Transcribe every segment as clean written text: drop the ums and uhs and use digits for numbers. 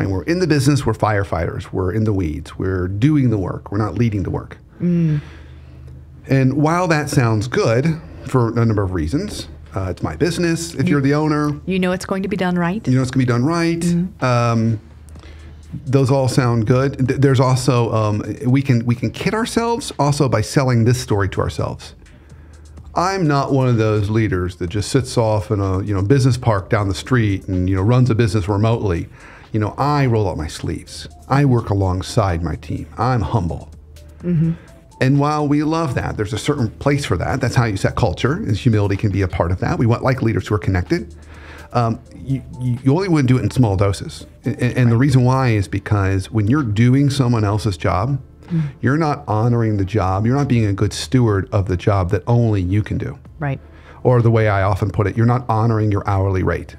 Right? We're in the business, we're firefighters, we're in the weeds, we're doing the work, we're not leading the work. And while that sounds good for a number of reasons, it's my business. If you're the owner, you know it's going to be done right. You know it's going to be done right. Those all sound good. There's also we can kid ourselves also by selling this story to ourselves. I'm not one of those leaders that just sits off in a business park down the street and runs a business remotely. I roll up my sleeves. I work alongside my team. I'm humble. And while we love that, there's a certain place for that. That's how you set culture, and humility can be a part of that. We want leaders who are connected. You only wouldn't do it in small doses. And the reason why is because when you're doing someone else's job, you're not honoring the job. You're not being a good steward of the job that only you can do. Right. Or the way I often put it, you're not honoring your hourly rate.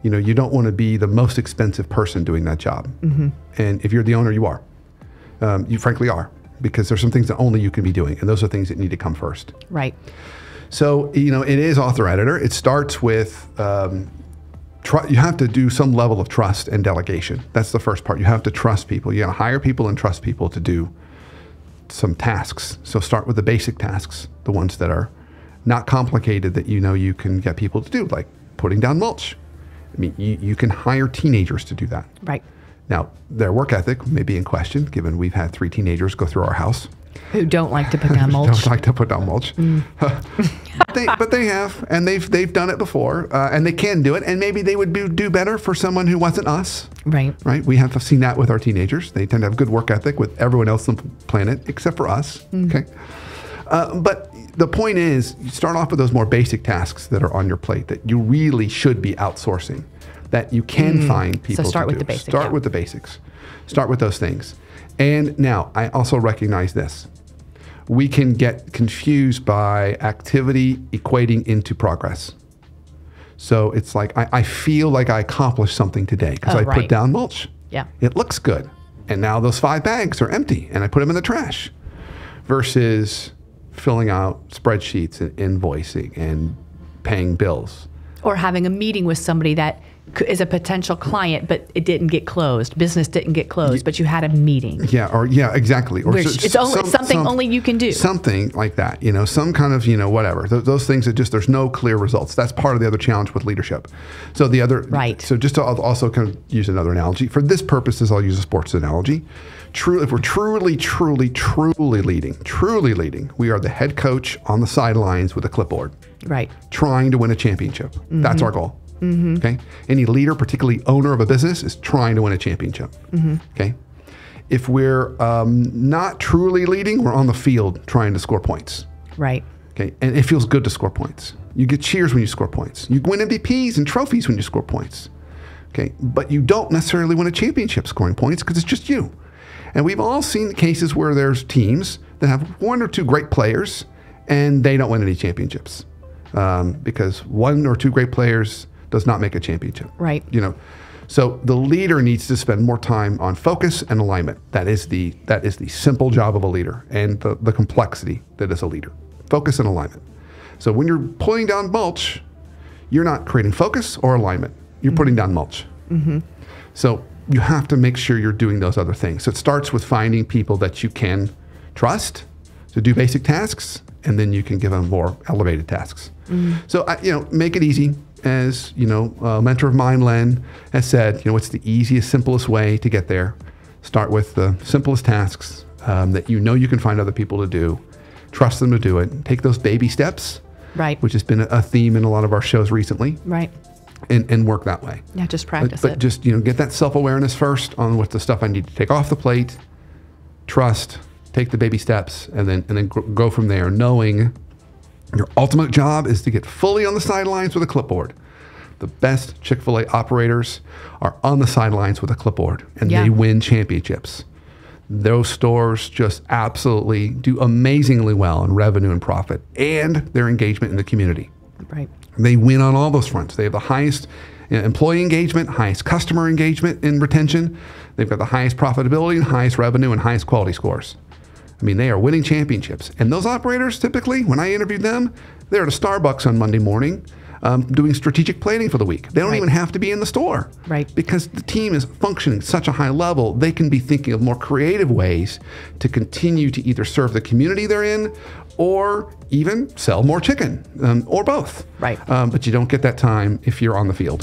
You don't want to be the most expensive person doing that job. And if you're the owner, you are. You frankly are, because there's some things that only you can be doing, and those are things that need to come first. Right. So, it is author editor. It starts with, you have to do some level of trust and delegation. That's the first part. You have to trust people. You got to hire people and trust people to do some tasks. So start with the basic tasks, the ones that are not complicated that you can get people to do, like putting down mulch. I mean, you can hire teenagers to do that. Right. Now, their work ethic may be in question, given we've had 3 teenagers go through our house. Who don't like to put down mulch. Don't like to put down mulch. But they have, and they've done it before, and they can do it, and maybe they would do better for someone who wasn't us. Right. Right? We have seen that with our teenagers. They tend to have good work ethic with everyone else on the planet, except for us. Okay. But the point is, you start off with those more basic tasks that are on your plate that you really should be outsourcing, that you can find people to do. So start with the basics. Start with the basics. Start with those things. And now, I also recognize this. We can get confused by activity equating into progress. So it's like, I feel like I accomplished something today because I put down mulch. Yeah. It looks good. And now those 5 bags are empty and I put them in the trash. Versus filling out spreadsheets and invoicing and paying bills. Or having a meeting with somebody that is a potential client, but it didn't get closed. Business didn't get closed, but you had a meeting. Yeah, exactly. Or it's something only you can do. Something like that, some kind of, whatever. Those things that there's no clear results. That's part of the other challenge with leadership. So the other, right. So just to also kind of use another analogy. For this purposes, I'll use a sports analogy. If we're truly leading, we are the head coach on the sidelines with a clipboard. Right. Trying to win a championship. That's our goal. Okay. Any leader, particularly owner of a business, is trying to win a championship. Okay. If we're not truly leading, we're on the field trying to score points. Right. Okay. And it feels good to score points. You get cheers when you score points. You win MVPs and trophies when you score points. Okay. But you don't necessarily win a championship scoring points because it's just you. And we've all seen cases where there's teams that have 1 or 2 great players and they don't win any championships because 1 or 2 great players does not make a championship. Right. So the leader needs to spend more time on focus and alignment. That is the simple job of a leader and the complexity that is a leader. Focus and alignment. So when you're pulling down mulch, you're not creating focus or alignment. You're putting down mulch. So you have to make sure you're doing those other things. So it starts with finding people that you can trust to do basic tasks, and then you can give them more elevated tasks. So, make it easy. As, a mentor of mine, Len, has said, what's the easiest, simplest way to get there? Start with the simplest tasks that you can find other people to do. Trust them to do it. Take those baby steps, right? Which has been a theme in a lot of our shows recently. Right. And work that way. Yeah, just practice it. But just, get that self-awareness first on what's the stuff I need to take off the plate, trust, take the baby steps, and then go from there, knowing your ultimate job is to get fully on the sidelines with a clipboard. The best Chick-fil-A operators are on the sidelines with a clipboard, and they win championships. Those stores just absolutely do amazingly well in revenue and profit and their engagement in the community. Right. They win on all those fronts. They have the highest employee engagement, highest customer engagement and retention. They've got the highest profitability and highest revenue and highest quality scores. I mean, they are winning championships. And those operators, typically, when I interviewed them, they're at a Starbucks on Monday morning, doing strategic planning for the week. They don't Right. even have to be in the store. Right. Because the team is functioning at such a high level, they can be thinking of more creative ways to continue to either serve the community they're in or even sell more chicken, or both. Right. But you don't get that time if you're on the field.